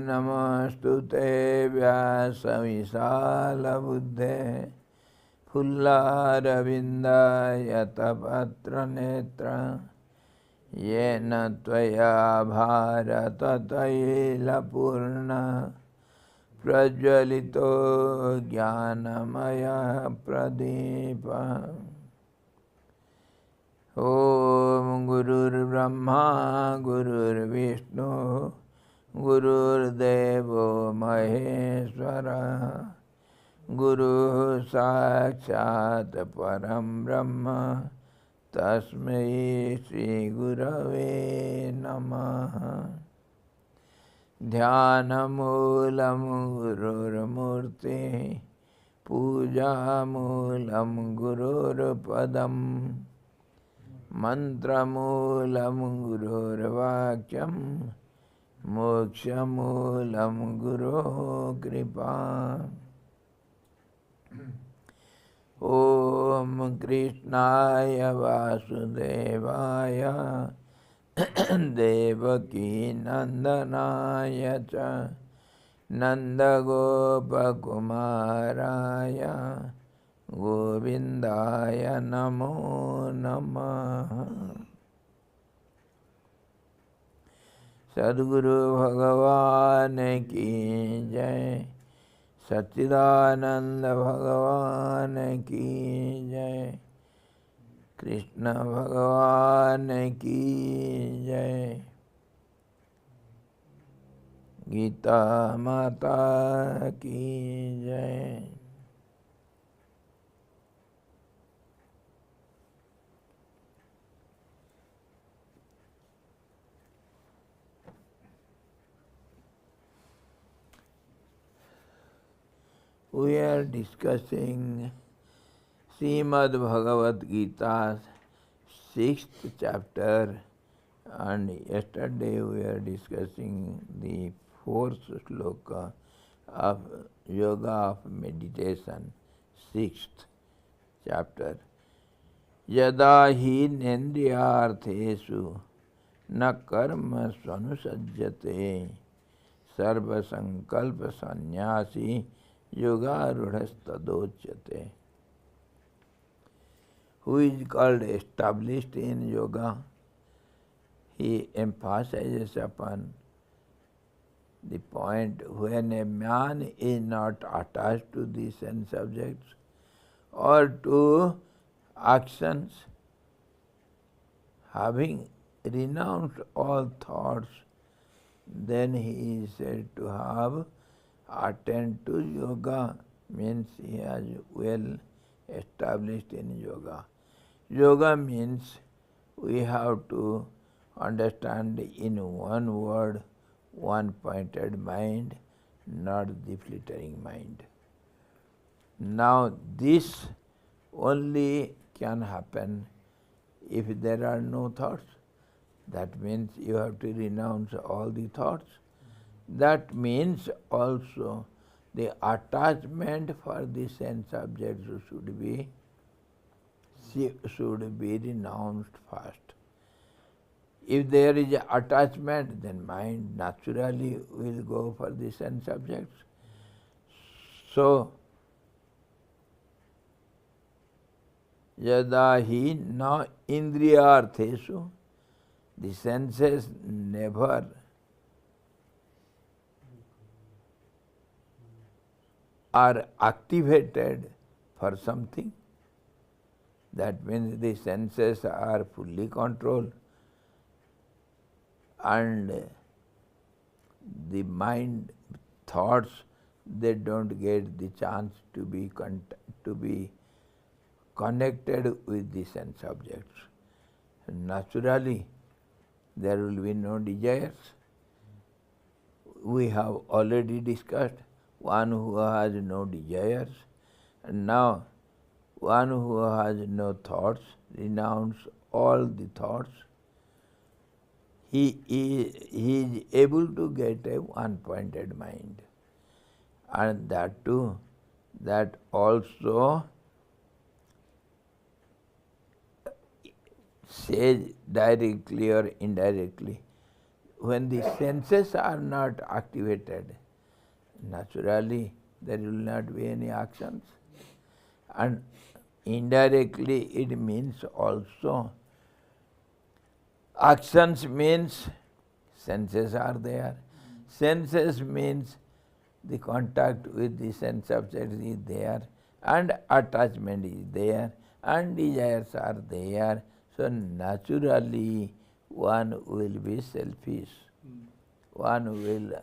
नमोऽस्तुते व्यासविशालबुद्धे फुल्लारविन्दायतपत्रनेत्र येन त्वया भारततैलपूर्ण प्रज्वलितो ज्ञानमयः प्रदीपः। ॐ गुरुर्ब्रह्मा गुरुर्विष्णु गुरुर्देवो महेश्वरः गुरुः साक्षात् परं ब्रह्म तस्मै श्रीगुरवे नमः। ध्यानमूलं गुरुर्मूर्तिः पूजामूलं गुरुर्पदम् मंत्रमूलं गुरुर्वाक्यं मोक्षमूलं गुरोः कृपा। ॐ कृष्णाय वासुदेवाय देवकीनन्दनाय च नन्दगोपकुमाराय गोविंदाय नमो नमः। सद्गुरु भगवान की जय, सच्चिदानंद भगवान की जय, कृष्ण भगवान की जय, गीता माता की जय। We are discussing Srimad Bhagavad Gita's 6th chapter, and yesterday we are discussing the 4th sloka of Yoga of Meditation, 6th chapter. Yada hi nendriyartheshu na karma svanusajjate sarva sankalpa sannyasi yogarudhastadochyate. Who is called established in yoga? He emphasizes upon the point when a man is not attached to the sense objects or to actions, having renounced all thoughts, then he is said to have attained to yoga, means he has well established in yoga. Yoga means we have to understand in one word, one pointed mind, not the flittering mind. Now this only can happen if there are no thoughts. That means you have to renounce all the thoughts. That means also the attachment for the sense objects should be renounced first. If there is attachment, then mind naturally will go for the sense objects. So, yada hi na indriyartheshu, the senses never are activated for something. That means the senses are fully controlled and the mind thoughts, they don't get the chance to be connected with the sense objects. Naturally, there will be no desires. We have already discussed one who has no desires, and now one who has no thoughts, renounce all the thoughts, he is able to get a one-pointed mind. And that too, that also says directly or indirectly when the senses are not activated, naturally there will not be any actions. And indirectly it means also, actions means senses are there. Senses means the contact with the sense object is there, and attachment is there, and desires are there. So naturally one will be selfish. One will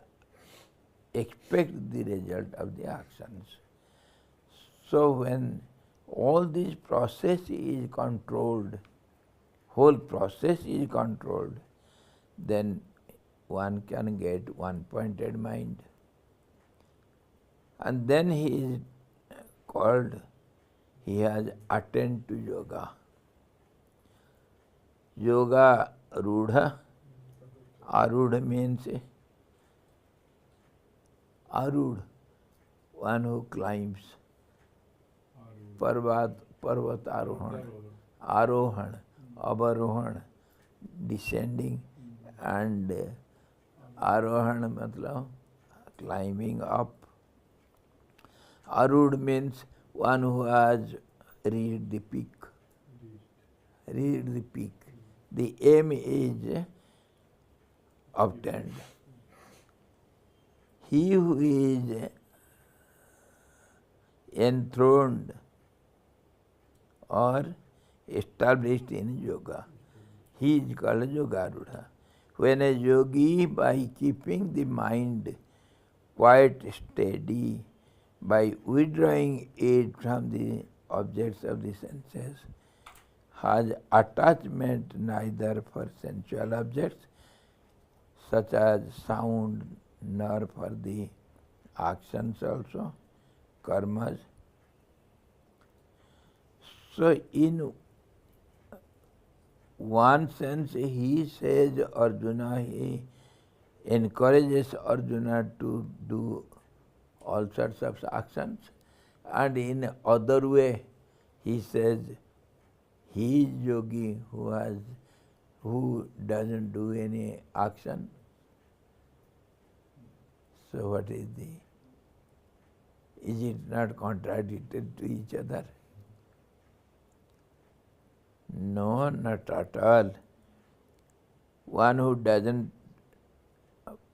expect the result of the actions. So when all this process is controlled, whole process is controlled, then one can get one-pointed mind. And then he is called, he has attained to yoga. Yoga rudha. Arudha means arud, one who climbs. Parvat arohan, arohan, avarohan, descending, and arohan matlab climbing up. Arud means one who has reached the peak. Reached the peak. The aim is obtained. He who is enthroned or established in yoga, he is called Yogarudha. When a yogi, by keeping the mind quite steady, by withdrawing it from the objects of the senses, has attachment neither for sensual objects such as sound, nor for the actions also, karmas. So in one sense he says Arjuna, he encourages Arjuna to do all sorts of actions, and in other way he says he is yogi who doesn't do any action. So what is it not contradicted to each other? No, not at all. One who doesn't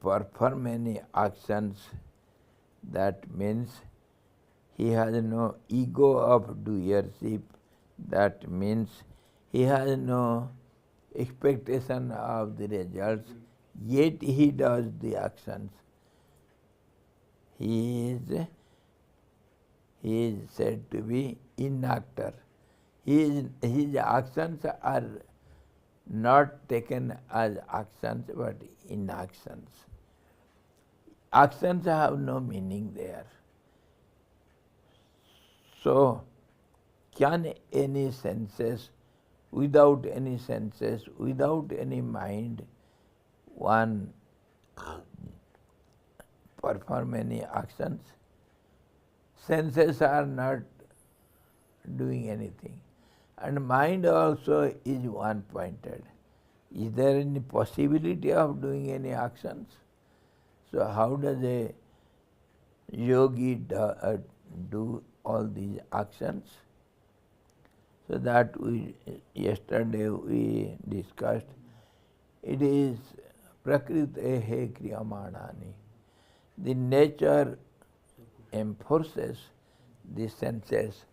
perform any actions, that means he has no ego of doership. That means he has no expectation of the results, yet he does the actions. He is said to be inactor. His actions are not taken as actions but inactions. Actions have no meaning there. So, can any senses, without any senses, without any mind, one perform any actions? Senses are not doing anything. And mind also is one-pointed. Is there any possibility of doing any actions? So how does a yogi do all these actions? So that yesterday we discussed. It is prakritehe kriyamanani. The nature enforces the senses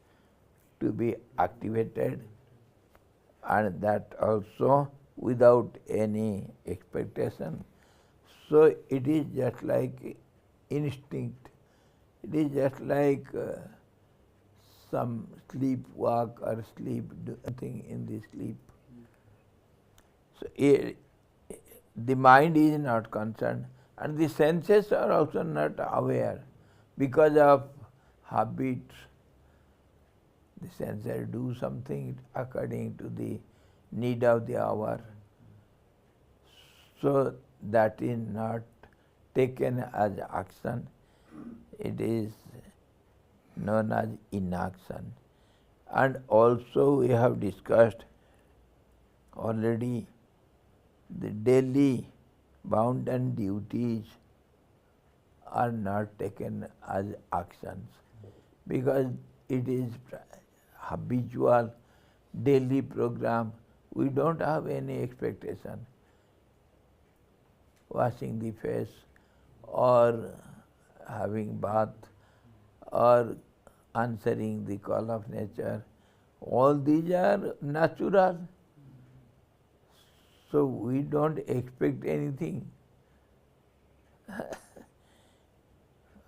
to be activated, and that also without any expectation. So it is just like instinct. It is just like some sleepwalk or doing in the sleep. So the mind is not concerned, and the senses are also not aware because of habits. The senses do something according to the need of the hour. So that is not taken as action. It is known as inaction. And also we have discussed already the daily bounden duties are not taken as actions because it is habitual daily program. We don't have any expectation. Washing the face or having bath or answering the call of nature, all these are natural. So we don't expect anything.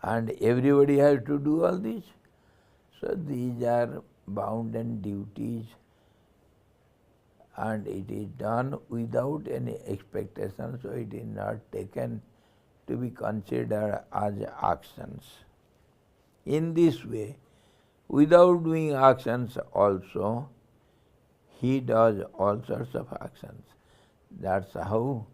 And everybody has to do all this. So these are bounden duties and it is done without any expectation, so it is not taken to be considered as actions. In this way, without doing actions also, he does all sorts of actions. That's how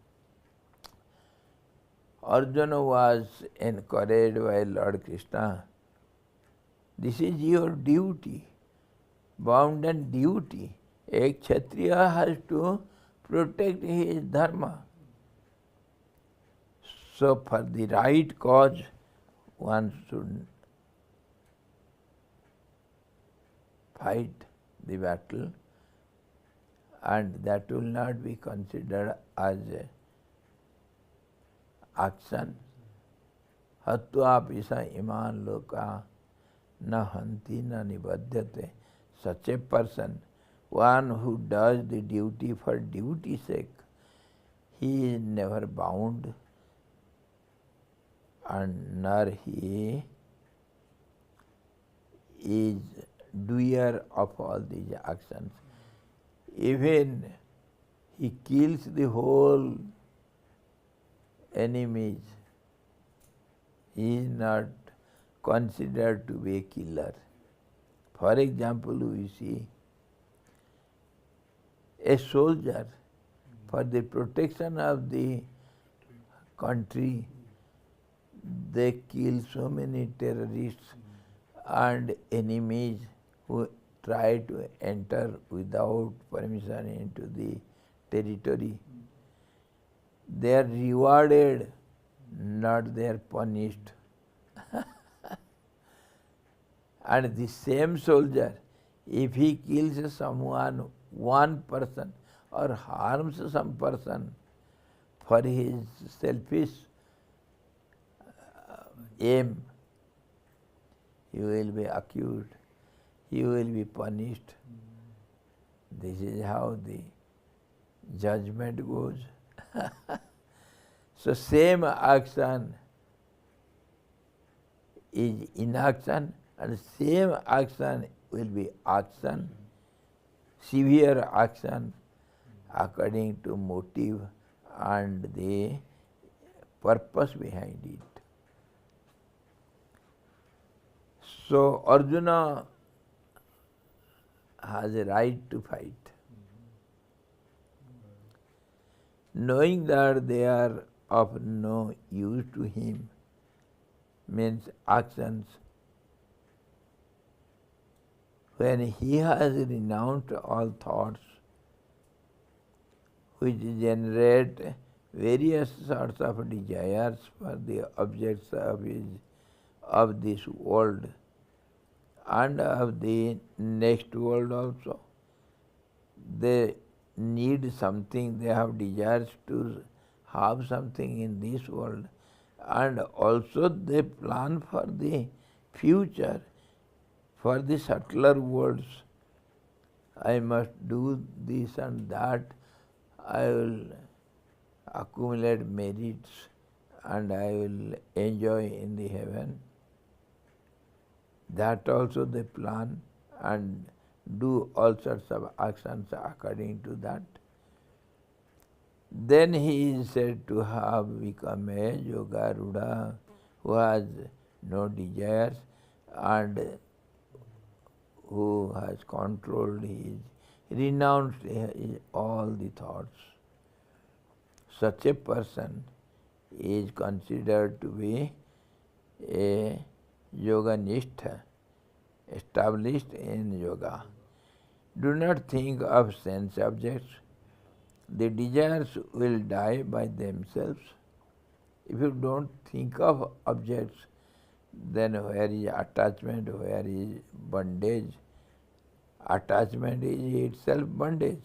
Arjuna was encouraged by Lord Krishna. This is your duty, bounden duty. A Kshatriya has to protect his dharma. So for the right cause, one should fight the battle, and that will not be considered as action. Hatva pisa iman loka na hanti na nibadhyate. Such a person, one who does the duty for duty's sake, he is never bound and nor he is doer of all these actions. Even he kills the whole enemies, he is not considered to be a killer. For example, we see a soldier for the protection of the country, they kill so many terrorists and enemies who try to enter without permission into the territory. They are rewarded, not they are punished. And the same soldier, if he kills someone, one person, or harms some person for his selfish aim, he will be accused, he will be punished. This is how the judgment goes. So same action is inaction, and same action will be action, severe action according to motive and the purpose behind it. So Arjuna has a right to fight. Knowing that they are of no use to him means actions. When he has renounced all thoughts which generate various sorts of desires for the objects of this world and of the next world also, they need something, they have desires to have something in this world, and also they plan for the future, for the subtler worlds. I must do this and that, I will accumulate merits and I will enjoy in the heaven. That also they plan and do all sorts of actions according to that. Then he is said to have become a Yogaruda who has no desires and who has controlled renounced all the thoughts. Such a person is considered to be a Yoganistha, established in yoga. Do not think of sense objects the desires will die by themselves. If you don't think of objects, then where is attachment, where is bondage? Attachment is itself bondage.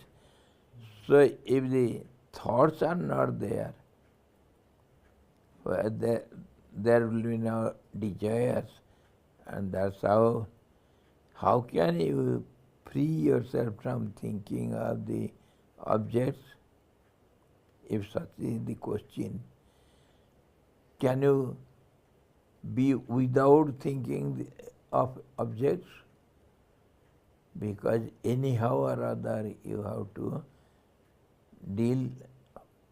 So if the thoughts are not there, there will be no desires. And that's how can you free yourself from thinking of the objects? If such is the question, can you be without thinking of objects? Because anyhow or other you have to deal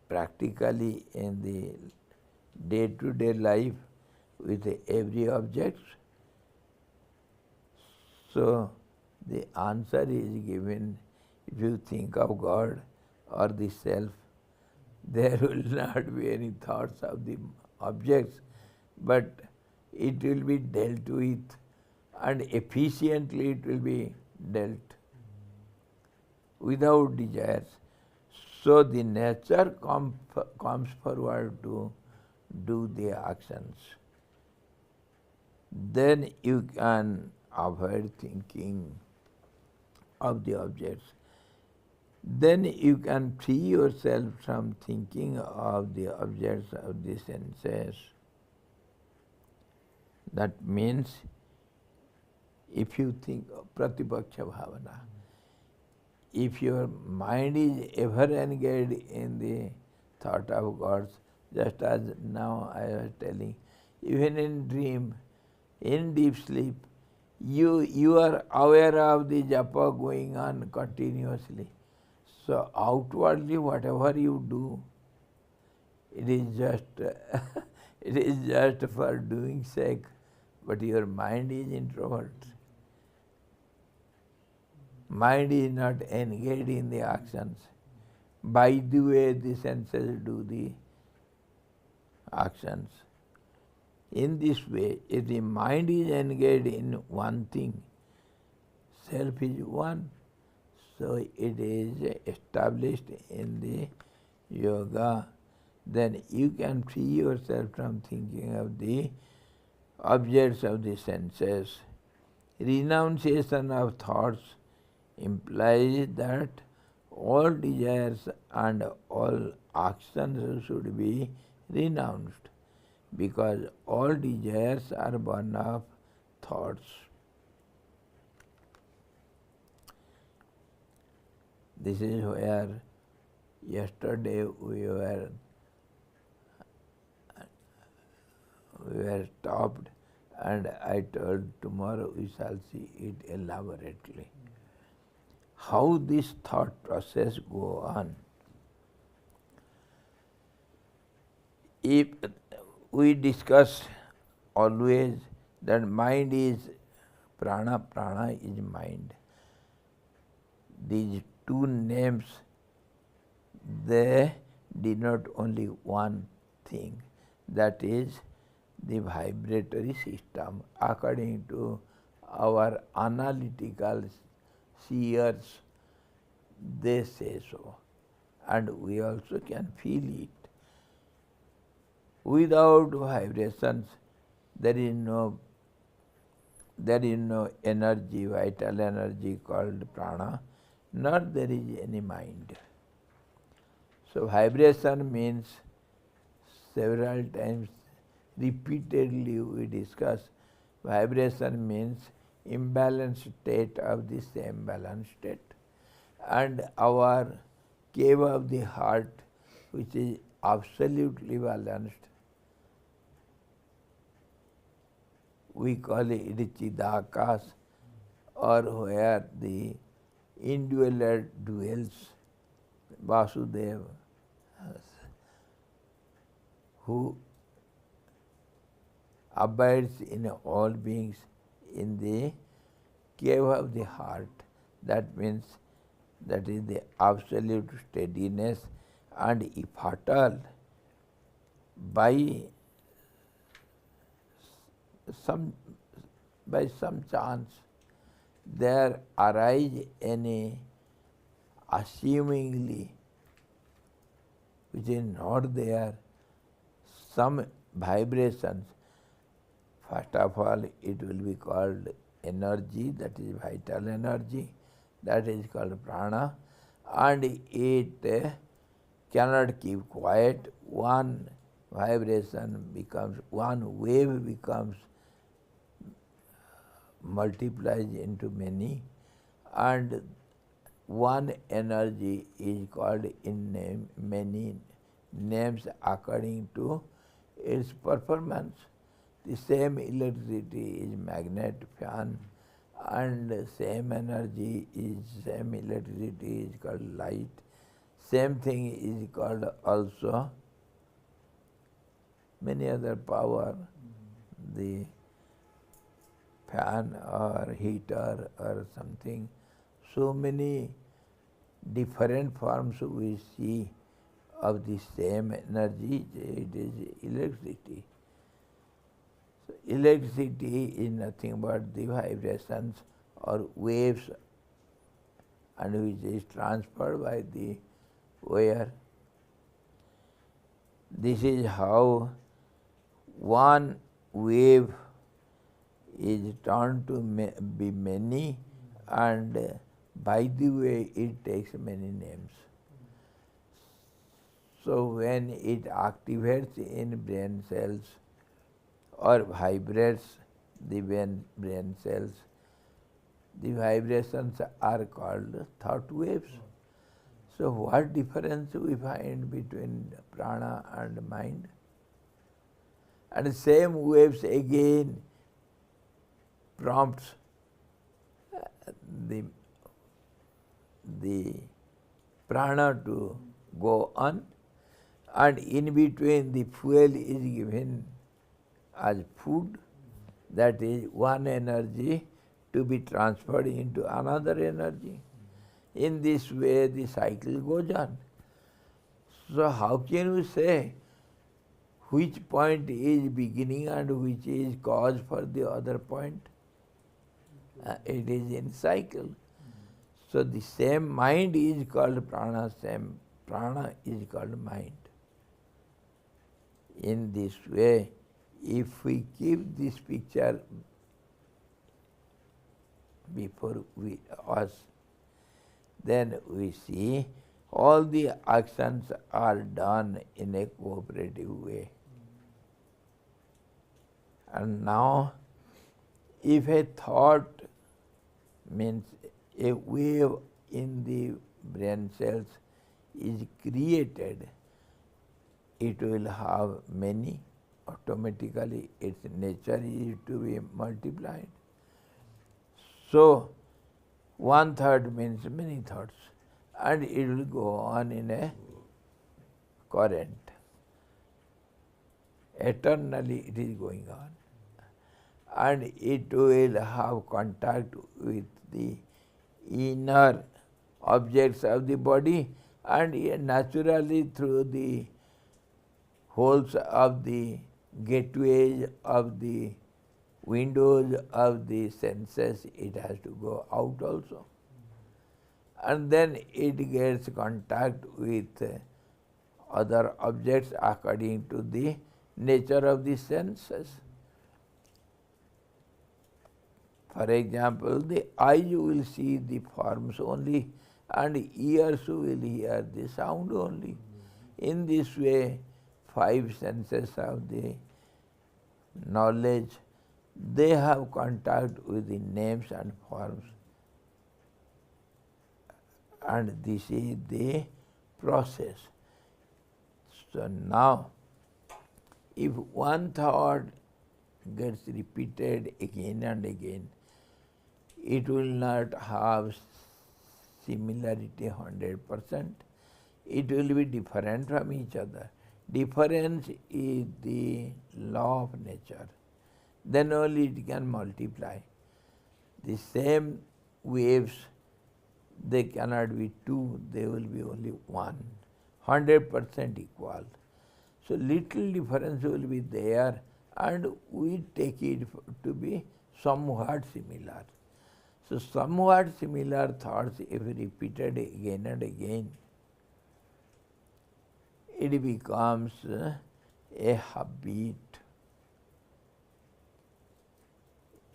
practically in the day-to-day life with every object. So the answer is given. If you think of God or the self, there will not be any thoughts of the objects, but it will be dealt with, and efficiently it will be dealt without desires. So the nature comes forward to do the actions. Then you can avoid thinking of the objects. Then you can free yourself from thinking of the objects of the senses. That means if you think of Pratipaksha Bhavana, if your mind is ever engaged in the thought of gods, just as now I was telling, even in dream, in deep sleep, you are aware of the japa going on continuously. So outwardly whatever you do, it is just it is just for doing sake, but your mind is introvert. Mind is not engaged in the actions. By the way the senses do the actions. In this way, if the mind is engaged in one thing, self is one, so it is established in the yoga, then you can free yourself from thinking of the objects of the senses. Renunciation of thoughts implies that all desires and all actions should be renounced, because all desires are born of thoughts. This is where yesterday we were stopped, and I told tomorrow we shall see it elaborately. How this thought process go on. If we discuss always that mind is prana, prana is mind. These two names, they denote only one thing, that is the vibratory system according to our analytical seers. They say so, and we also can feel it. Without vibrations, there is no energy, vital energy called prana, nor there is any mind. So vibration means, several times, repeatedly we discuss, vibration means imbalanced state of the same balanced state. And our cave of the heart, which is absolutely balanced, we call it Chidakas, or where the indweller dwells, Vasudeva, who abides in all beings in the cave of the heart. That means that is the absolute steadiness, and if at all by some chance there arise any assumingly which is not there, some vibrations. First of all, it will be called energy, that is vital energy, that is called prana, and it cannot keep quiet. One vibration becomes, one wave becomes, multiplies into many, and one energy is called in name, many names according to its performance. The same electricity is magnet, fan, and same energy is, same electricity is called light. Same thing is called also many other power, the fan or heater or something. So many different forms we see of the same energy, it is electricity. So electricity is nothing but the vibrations or waves, and which is transferred by the wire. This is how one wave is turned to be many, and by the way it takes many names. So when it activates in brain cells or vibrates the brain cells, the vibrations are called thought waves. So what difference we find between prana and mind? And same waves again prompts the prana to go on, and in between the fuel is given as food, that is one energy to be transferred into another energy. In this way the cycle goes on. So how can we say which point is beginning and which is cause for the other point? It is in cycle. So the same mind is called prana, same prana is called mind. In this way, if we keep this picture before us, then we see all the actions are done in a cooperative way. And now, if a thought means a wave in the brain cells is created, it will have many. Automatically its nature is to be multiplied. So one thought means many thoughts, and it will go on in a current. Eternally it is going on. And it will have contact with the inner objects of the body, and naturally through the holes of the gateways of the windows of the senses, it has to go out also. And then it gets contact with other objects according to the nature of the senses. For example, the eyes will see the forms only, and ears will hear the sound only. In this way, five senses of the knowledge, they have contact with the names and forms. And this is the process. So now, if one thought gets repeated again and again, it will not have similarity 100%. It will be different from each other. Difference is the law of nature. Then only it can multiply. The same waves, they cannot be two, they will be only one. 100% equal. So little difference will be there, and we take it to be somewhat similar. So somewhat similar thoughts, if repeated again and again, it becomes a habit.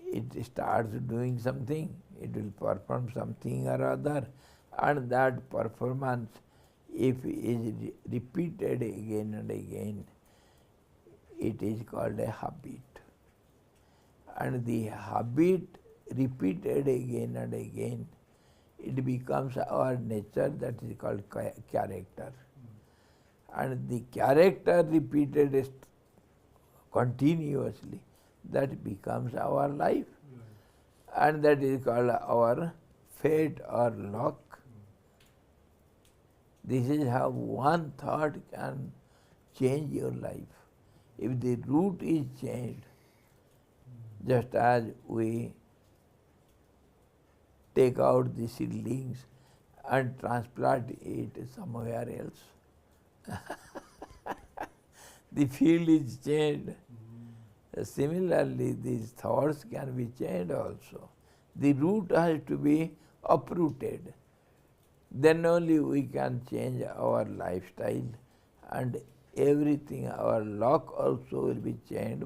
It starts doing something, it will perform something or other, and that performance, if is repeated again and again, it is called a habit. And the habit repeated again and again, it becomes our nature, that is called character. And the character repeated continuously, that becomes our life. And that is called our fate or luck. This is how one thought can change your life. If the root is changed, just as we take out the seedlings and transplant it somewhere else, the field is changed. Similarly, these thoughts can be changed also. The root has to be uprooted. Then only we can change our lifestyle, and everything, our luck also will be changed,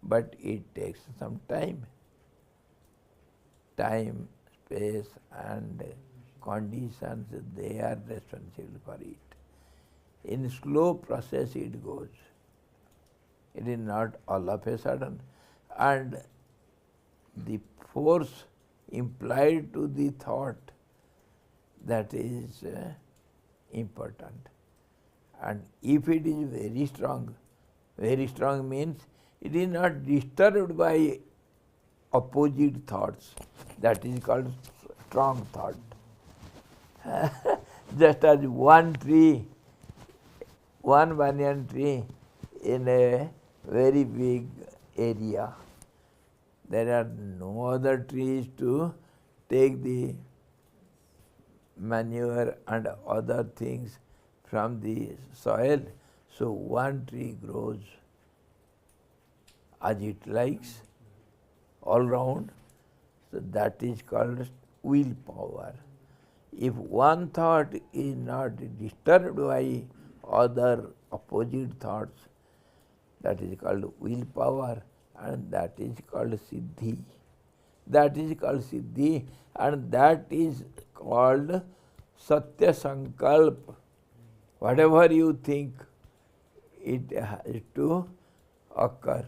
but it takes some time. Time, space and conditions, they are responsible for it. In slow process it goes. It is not all of a sudden. And the force implied to the thought, that is important. And if it is very strong means it is not disturbed by opposite thoughts. That is called strong thought. Just as one banyan tree in a very big area, there are no other trees to take the manure and other things from the soil, so one tree grows as it likes all round. So that is called willpower. If one thought is not disturbed by other opposite thoughts, that is called willpower, and that is called siddhi. That is called siddhi, and that is called satya sankalp. Whatever you think, it has to occur.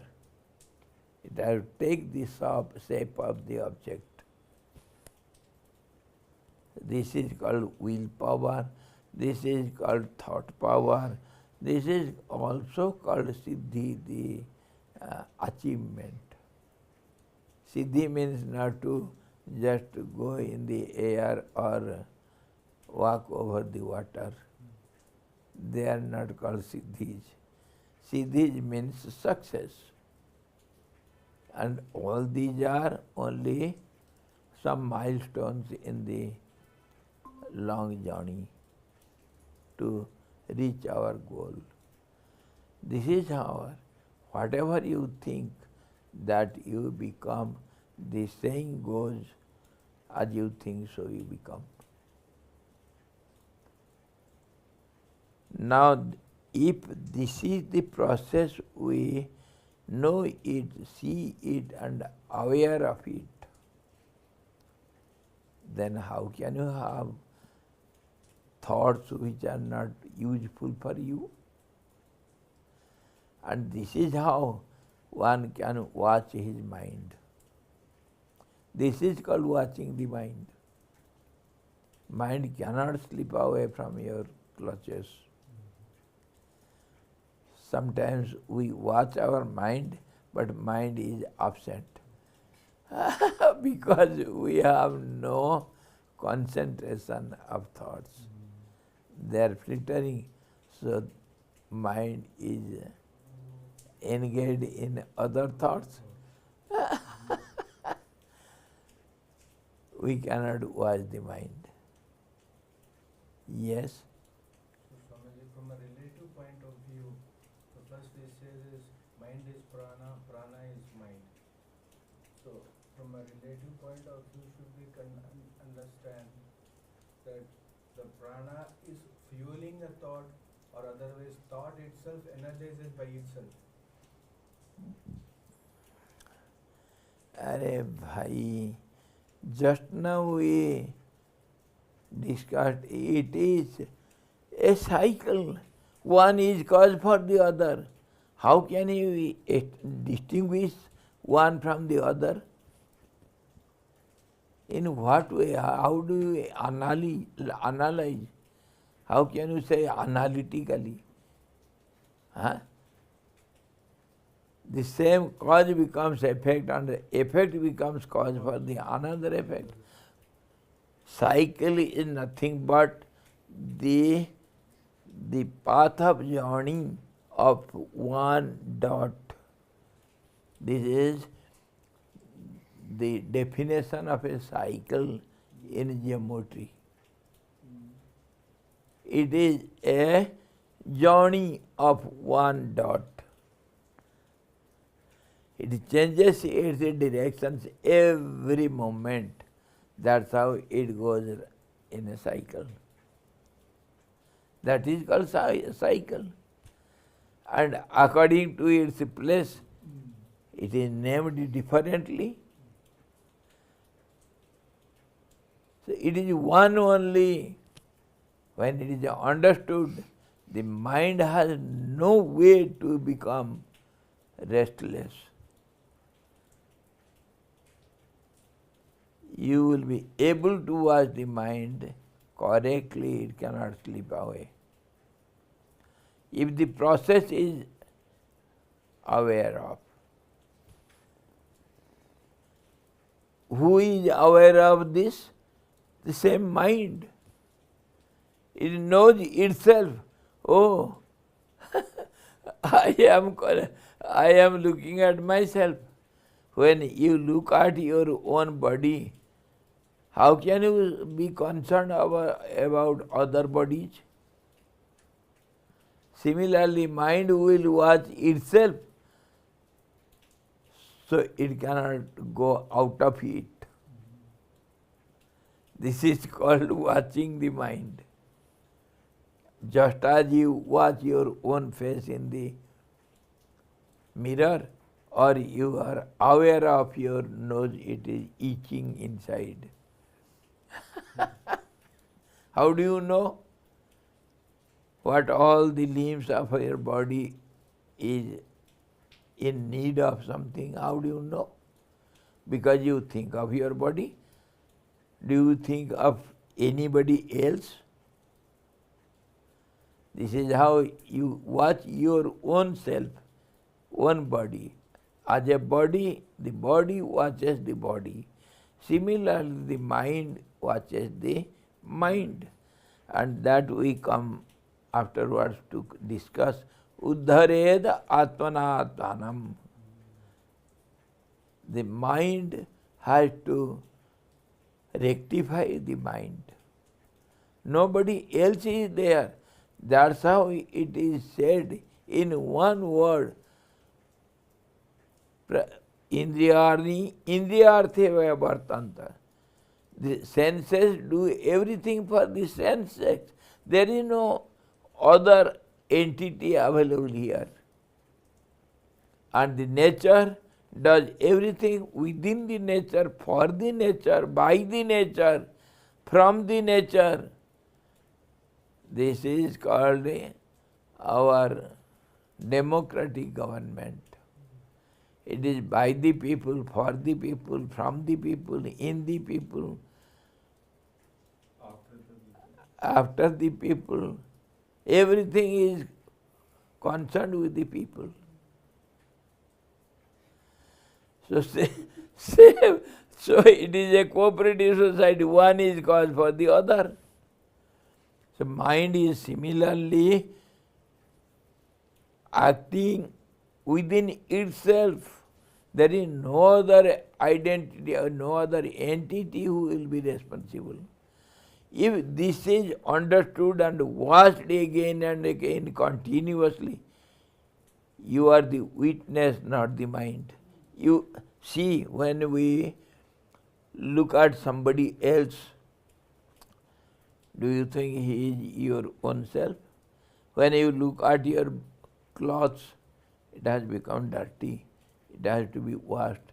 It has to take the shape of the object. This is called willpower. This is called thought power. This is also called siddhi, the achievement. Siddhi means not to just go in the air or walk over the water. They are not called siddhis. Siddhis means success. And all these are only some milestones in the long journey to reach our goal. This is how, whatever you think, that you become. The saying goes, as you think, so you become. Now, if this is the process, we know it, see it and aware of it, then how can you have thoughts which are not useful for you? And this is how one can watch his mind. This is called watching the mind. Mind cannot slip away from your clutches. Sometimes we watch our mind, but mind is absent because we have no concentration of thoughts. They are flittering, so mind is engaged in other thoughts. We cannot watch the mind. Yes? So, from a relative point of view, the first he says is mind is prana, prana is mind. So, from a relative point of view, should we understand that the prana is fueling the thought or otherwise thought itself energizes by itself. Arey bhai, just now we discussed it is a cycle. One is cause for the other. How can you distinguish one from the other? In what way? How do you analyze? How can you say analytically? Huh? The same cause becomes effect and the effect becomes cause for the another effect. Cycle is nothing but the path of journey of one dot. This is the definition of a cycle in geometry. It is a journey of one dot. It changes its directions every moment. That's how it goes in a cycle. That is called cycle. And according to its place, it is named differently. So it is one only. When it is understood, the mind has no way to become restless. You will be able to watch the mind correctly, it cannot slip away. If the process is aware of, who is aware of this? The same mind. It knows itself. Oh, I am looking at myself. When you look at your own body, how can you be concerned about other bodies? Similarly, mind will watch itself, so it cannot go out of it. This is called watching the mind. Just as you watch your own face in the mirror, or you are aware of your nose, it is itching inside. How do you know what all the limbs of your body is in need of something? How do you know? Because you think of your body. Do you think of anybody else? This is how you watch your own self, own body. As a body, the body watches the body. Similarly, the mind watches the mind. And that we come afterwards to discuss Uddhared Atmana Atmanam. The mind has to rectify the mind. Nobody else is there. That's how it is said in one word. Indriyarni indriyarthe vartanta. The senses do everything for the senses. There is no other entity available here. And the nature does everything within the nature, for the nature, by the nature, from the nature. This is called our democratic government. It is by the people, for the people, from the people, in the people, after the people. Everything is concerned with the people. So, so it is a cooperative society. One is cause for the other. So mind is similarly acting within itself. There is no other identity or no other entity who will be responsible. If this is understood and watched again and again continuously, you are the witness, not the mind. You see, when we look at somebody else, do you think he is your own self? When you look at your clothes, it has become dirty. It has to be washed.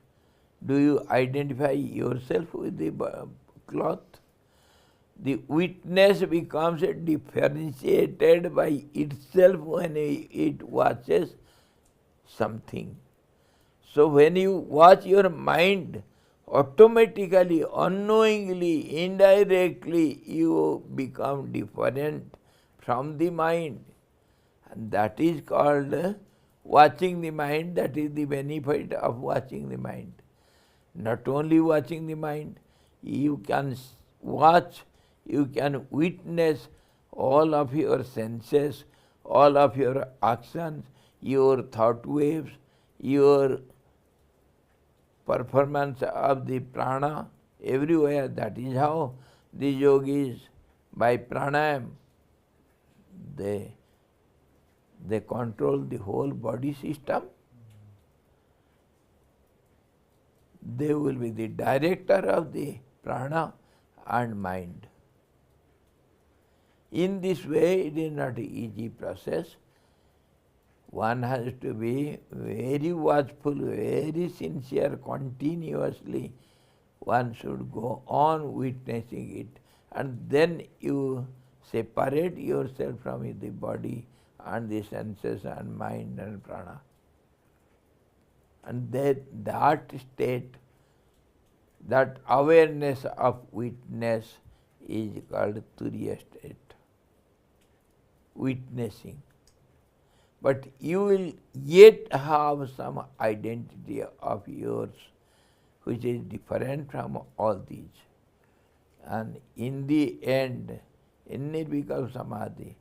Do you identify yourself with the cloth? The witness becomes differentiated by itself when it watches something. So when you watch your mind, automatically, unknowingly, indirectly, you become different from the mind. And that is called watching the mind. That is the benefit of watching the mind. Not only watching the mind, you can watch, you can witness all of your senses, all of your actions, your thought waves, your performance of the prana, everywhere. That is how the yogis, by pranayam, they control the whole body system. They will be the director of the prana and mind. In this way, it is not an easy process. One has to be very watchful, very sincere, continuously. One should go on witnessing it. And then you separate yourself from the body and the senses and mind and prana. And that state, that awareness of witness is called turiya state. Witnessing. But you will yet have some identity of yours which is different from all these. And in the end, in nirvikal samadhi,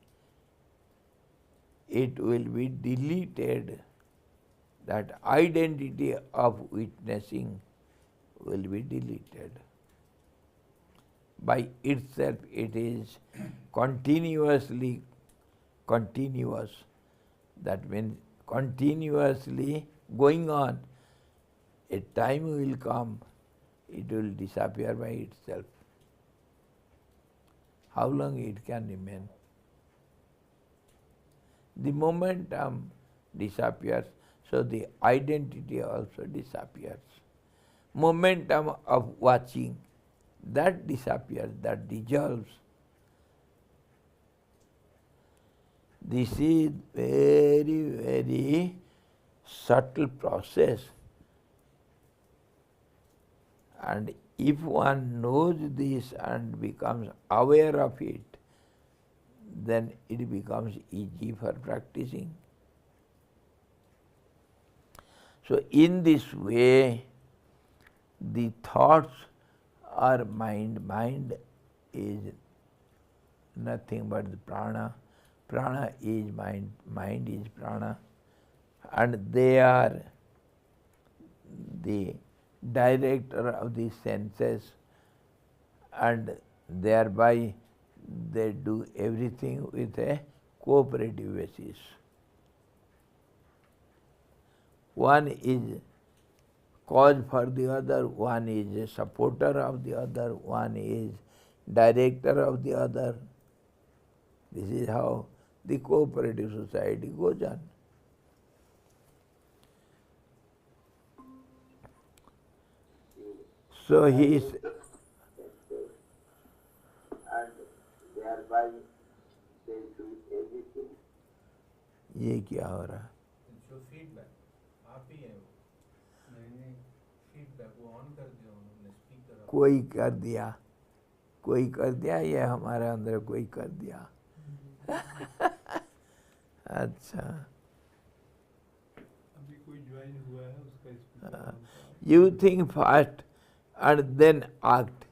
it will be deleted. That identity of witnessing will be deleted. By itself it is continuously continuous. That means continuously going on. A time will come, it will disappear by itself. How long it can remain? The momentum disappears, so the identity also disappears. Momentum of watching, that disappears, that dissolves. This is very, very subtle process. And if one knows this and becomes aware of it, then it becomes easy for practicing. So in this way, the thoughts are mind. Mind is nothing but the prana. Prana is mind, mind is prana. And they are the director of the senses, and thereby they do everything with a cooperative basis. One is cause for the other, one is a supporter of the other, one is director of the other. This is how the cooperative society goes on. So he is, and thereby they do everything. ये क्या हो रहा है? जो feedback आप ही हैं वो, मैंने फीडबैक वो ऑन कर दिया उन्होंने स्पीकर। कोई कर दिया, ये हमारे अंदर कोई कर दिया। अच्छा, अभी कोई ज्वाइन हुआ है उसका speaker. You think fast and then act.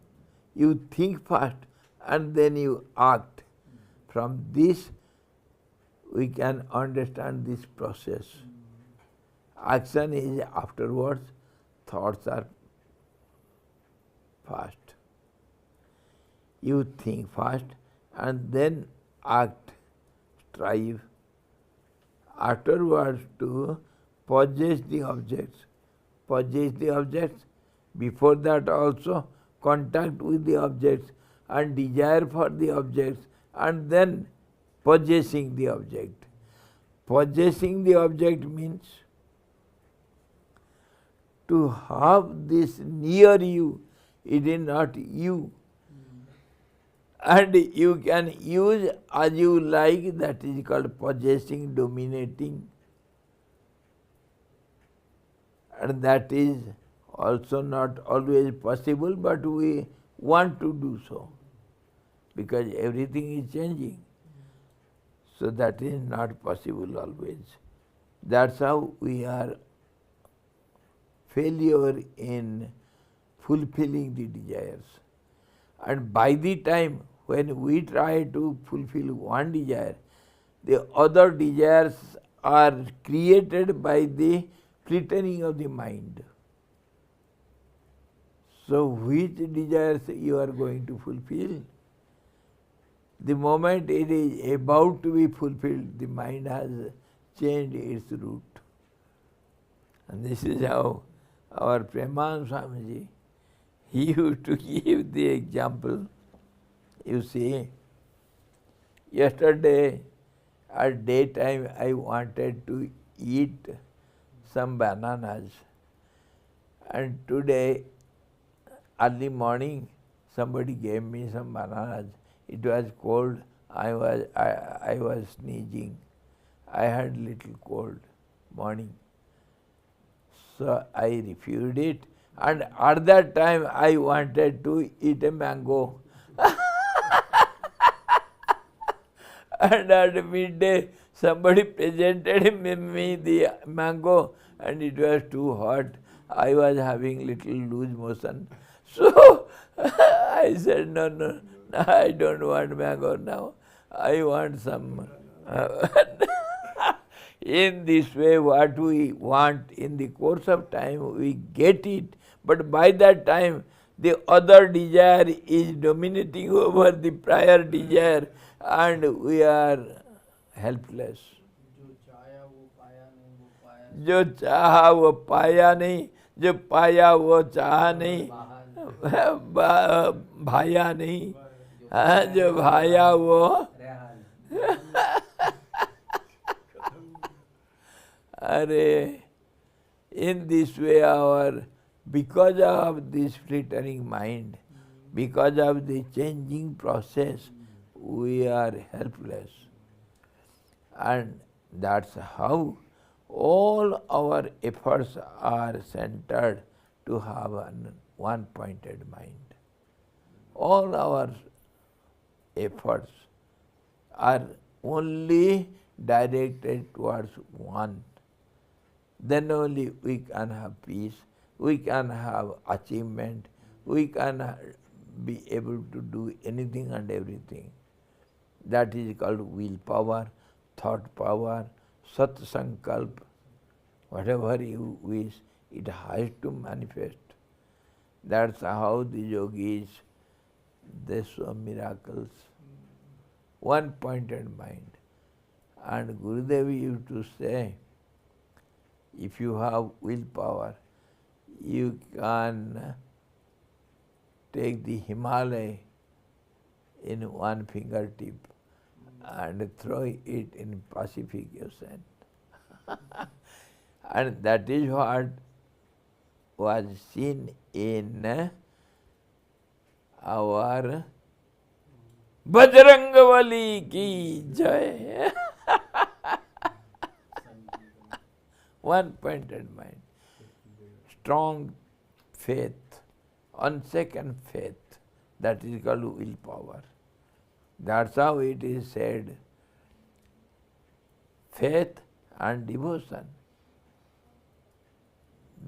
You think fast and then you act. From this we can understand this process. Action is afterwards, thoughts are fast. You think fast and then act, strive. Afterwards to possess the objects. Possess the objects. Before that also contact with the objects and desire for the objects, and then possessing the object. Possessing the object means to have this near you, it is not you. And you can use as you like, that is called possessing, dominating. And that is also not always possible, but we want to do so, because everything is changing. So that is not possible always. That's how we are failure in fulfilling the desires. And by the time when we try to fulfill one desire, the other desires are created by the flittering of the mind. So which desires you are going to fulfill? The moment it is about to be fulfilled, the mind has changed its route. And this is how our Preman Swamiji, he used to give the example. You see, yesterday at daytime I wanted to eat some bananas, and today early morning somebody gave me some bananas. It was cold, I was sneezing. I had little cold morning. So I refused it, and at that time I wanted to eat a mango. And at midday somebody presented me the mango, and it was too hot. I was having little loose motion. So I said, no, I don't want mango now. I want some. In this way, what we want in the course of time, we get it. But by that time, the other desire is dominating over the prior desire, and we are helpless. जो चाहा वो पाया नहीं, जो पाया वो चाहा नहीं, भाया नहीं, जो भाया वो in this way because of this flittering mind, because of the changing process, we are helpless. And that's how all our efforts are centered to have one pointed mind. All our efforts are only directed towards one. Then only we can have peace, we can have achievement, we can be able to do anything and everything. That is called willpower, thought power, sat sankalp. Whatever you wish, it has to manifest. That's how the yogis, they saw miracles. One pointed mind. And Gurudev used to say, if you have willpower, you can take the Himalaya in one fingertip and throw it in Pacific Ocean. And that is what was seen in our Bajrangavali ki jai. One pointed mind, strong faith, unshaken faith, that is called willpower. That's how it is said, faith and devotion,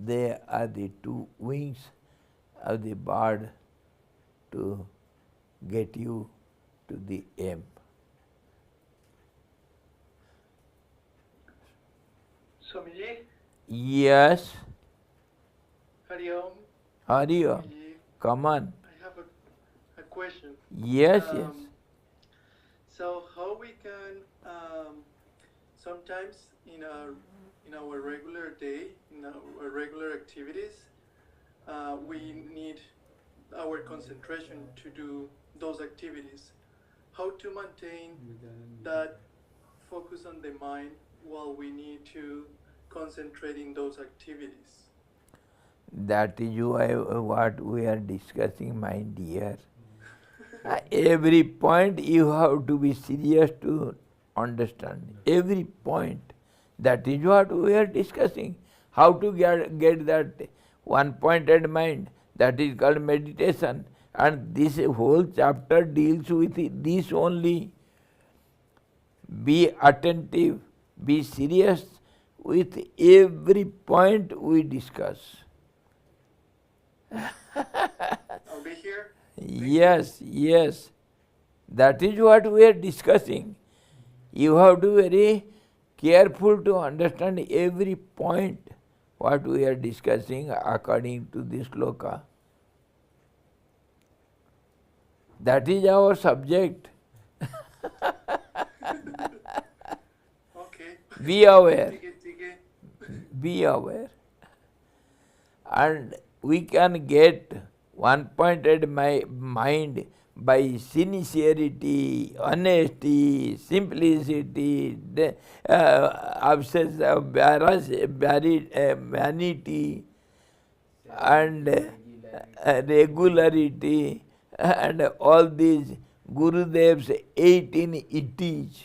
they are the two wings of the bird to get you to the aim. Swamiji? Yes. Hari Om. Hari Om. Come on. I have a question. Yes, yes. So how we can sometimes in our regular day, in our regular activities, we need our concentration to do those activities. how to maintain that focus on the mind while we need to concentrate in those activities. That is why what we are discussing, my dear. Every point you have to be serious to understand. Every point. That is what we are discussing. How to get that one-pointed mind. That is called meditation. And this whole chapter deals with this only. Be attentive, be serious with every point we discuss. I'll be here. Yes, yes. That is what we are discussing. You have to be very careful to understand every point what we are discussing according to this sloka. That is our subject. Okay. Be aware. Tige. Be aware. And we can get one-pointed mind by sincerity, honesty, simplicity, absence of vanity, and regularity, and all these Gurudev's 18 itis.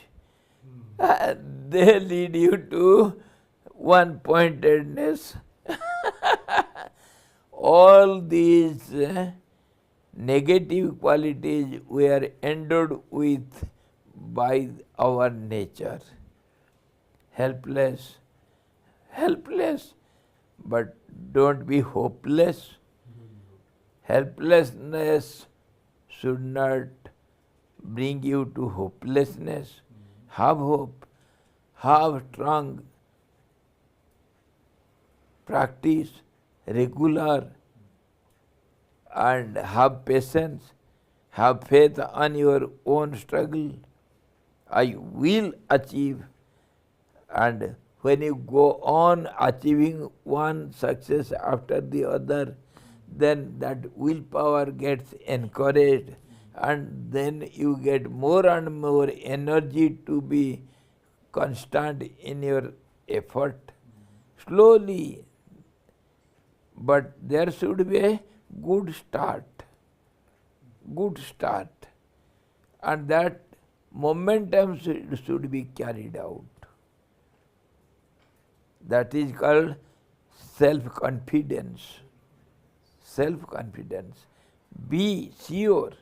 They lead you to one-pointedness. All these negative qualities we are endowed with by our nature. Helpless, but don't be hopeless. Helplessness should not bring you to hopelessness. Have hope, have strong practice, regular, and have patience, have faith on your own struggle. I will achieve. And when you go on achieving one success after the other, then that willpower gets encouraged, and then you get more and more energy to be constant in your effort. Slowly, but there should be a good start. And that momentum should be carried out. That is called self-confidence. Self-confidence. Be sure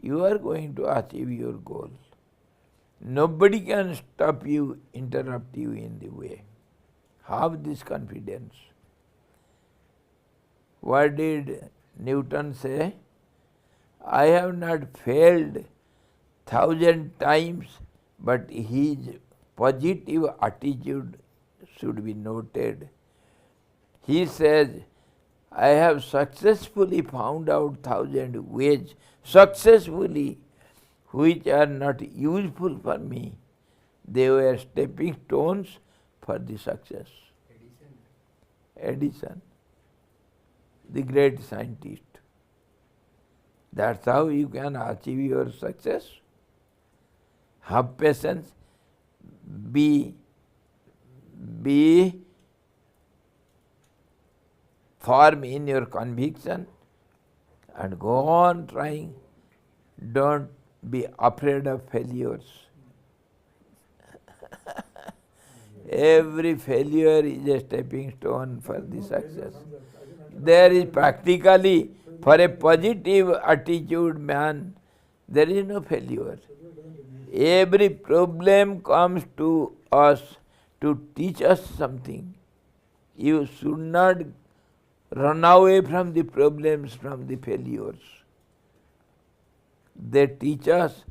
you are going to achieve your goal. Nobody can stop you, interrupt you in the way. Have this confidence. What did Newton say? I have not failed 1,000 times, but his positive attitude should be noted. He says, I have successfully found out 1,000 ways, successfully, which are not useful for me. They were stepping stones for the success. Edison, the great scientist. That's how you can achieve your success. Have patience, be firm in your conviction, and go on trying. Don't be afraid of failures. Every failure is a stepping stone for the success. There is practically, for a positive attitude man, there is no failure. Every problem comes to us to teach us something. You should not run away from the problems, from the failures. They teach us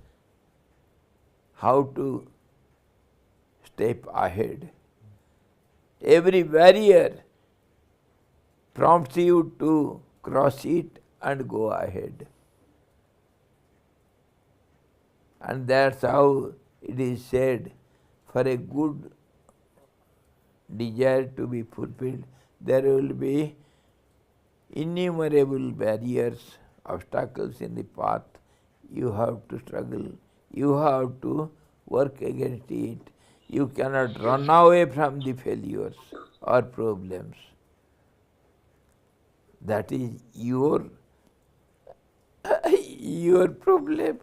how to step ahead. Every barrier prompts you to cross it and go ahead. And that's how it is said, for a good desire to be fulfilled, there will be innumerable barriers, obstacles in the path. You have to struggle. You have to work against it. You cannot run away from the failures or problems. That is your your problem.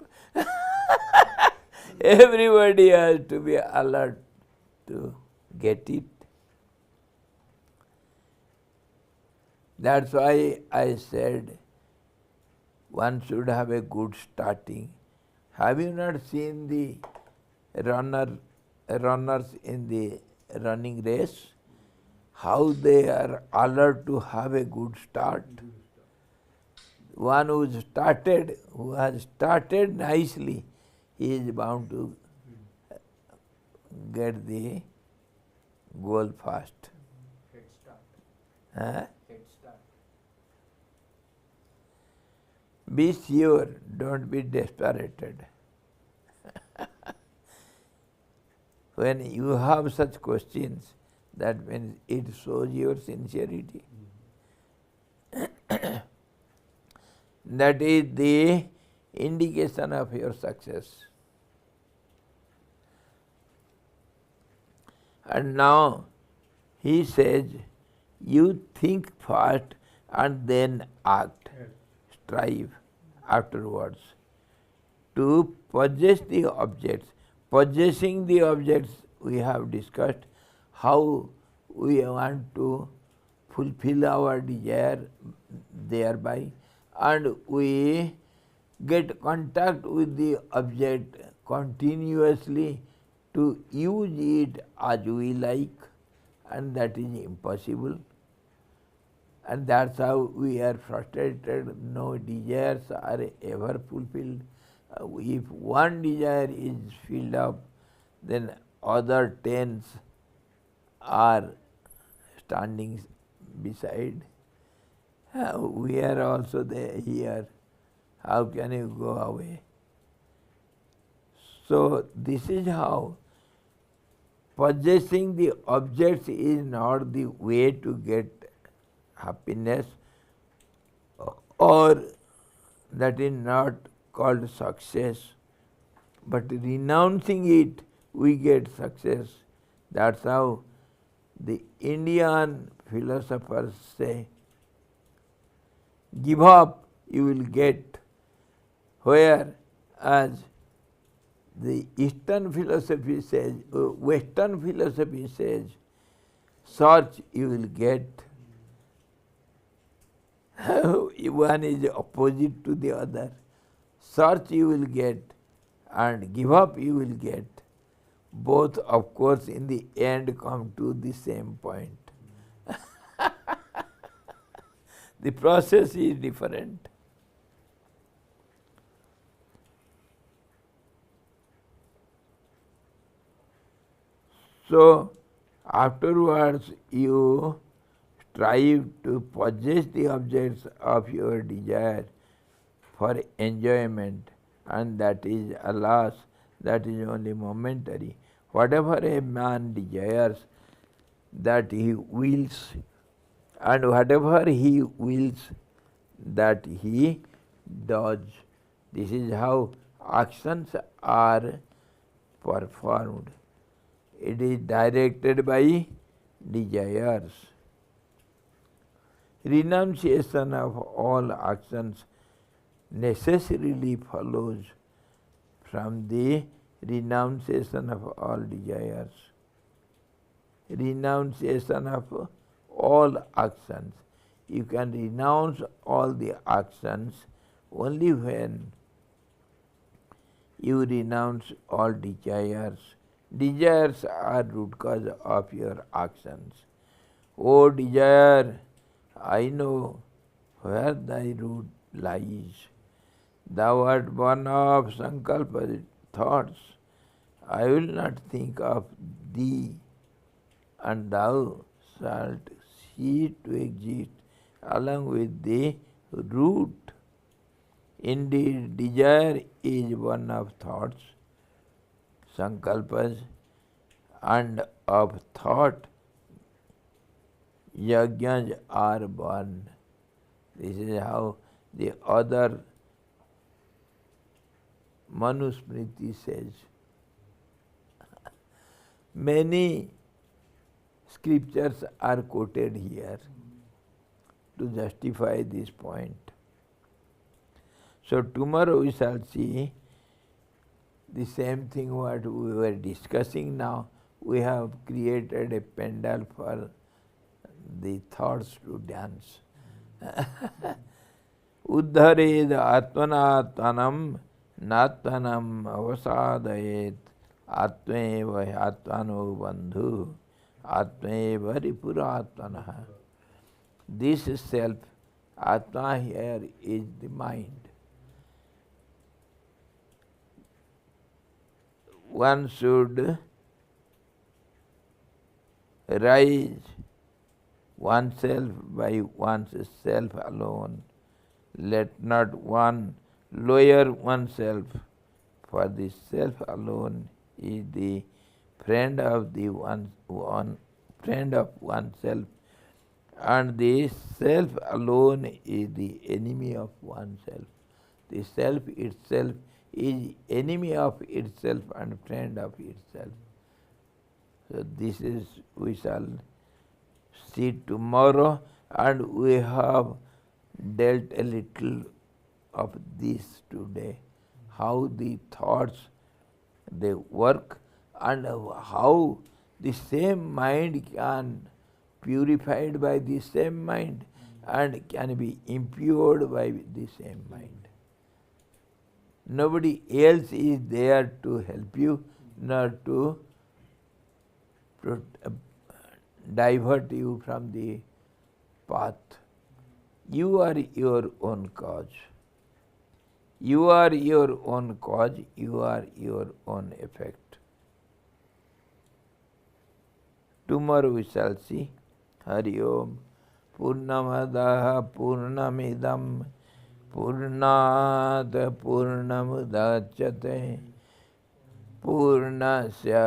Everybody has to be alert to get it. That's why I said one should have a good starting. Have you not seen the runners in the running race? How they are alert to have a good start. One who has started nicely, he is bound to get the goal fast. Head start. Huh? Head start. Be sure, don't be dispirited. When you have such questions, that means it shows your sincerity. That is the indication of your success. And now he says, you think first and then act. Strive afterwards to possess the objects. Possessing the objects, we have discussed how we want to fulfill our desire thereby, and we get contact with the object continuously to use it as we like, and that is impossible. And that's how we are frustrated. No desires are ever fulfilled. If one desire is filled up, then other 10 are standing beside. We are also there here. How can you go away? So this is how possessing the objects is not the way to get happiness, or that is not called success. But renouncing it, we get success. That's how the Indian philosophers say, give up, you will get. Whereas the Eastern philosophy says, Western philosophy says, search, you will get. One is opposite to the other. Search you will get, and give up you will get. Both, of course, in the end come to the same point. The process is different. So, afterwards you strive to possess the objects of your desire for enjoyment, and that is, alas, that is only momentary. Whatever a man desires, that he wills, and whatever he wills, that he does. This is how actions are performed. It is directed by desires. Renunciation of all actions necessarily follows from the renunciation of all desires. Renunciation of all actions. You can renounce all the actions only when you renounce all desires. Desires are root cause of your actions. O desire, I know where thy root lies. Thou art born of sankalpa thoughts. I will not think of thee, and thou shalt cease to exist along with the root. Indeed, desire is one of thoughts, sankalpas, and of thought yajnas are born. This is how the other Manusmriti says. Many scriptures are quoted here to justify this point. So tomorrow we shall see the same thing what we were discussing now. We have created a pandal for the thoughts to dance. Uddhared atmanatmanam natmanam avasadayet atmeva atmano bandhu atmeva ripuratmanaha. This self, Atma here is the mind. One should rise oneself by one's self alone. Let not one lower oneself, for the self alone is the friend of the friend of oneself, and the self alone is the enemy of oneself. The self itself is enemy of itself and friend of itself. So this is, we shall see tomorrow, and we have dealt a little of this today, how the thoughts they work and how the same mind can purified by the same mind and can be improved by the same mind. Nobody else is there to help you, nor to divert you from the path. You are your own cause. You are your own cause, you are your own effect. Tomorrow we shall see. Hari Om. Purnamadaha Purnamidam Purnat Purnamudachyate Purnasya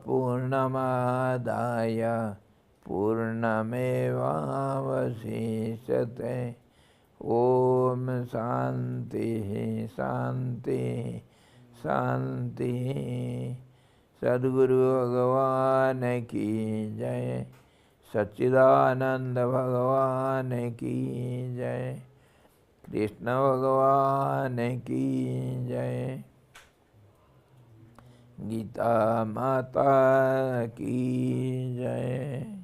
Purnamadaya Purnamevavasishyate. Om Shanti Shanti Shanti. Sadguru Bhagavan ki jai. Sachidananda Bhagavan ki jai. Krishna Bhagavan ki jai. Gita Mata ki jai.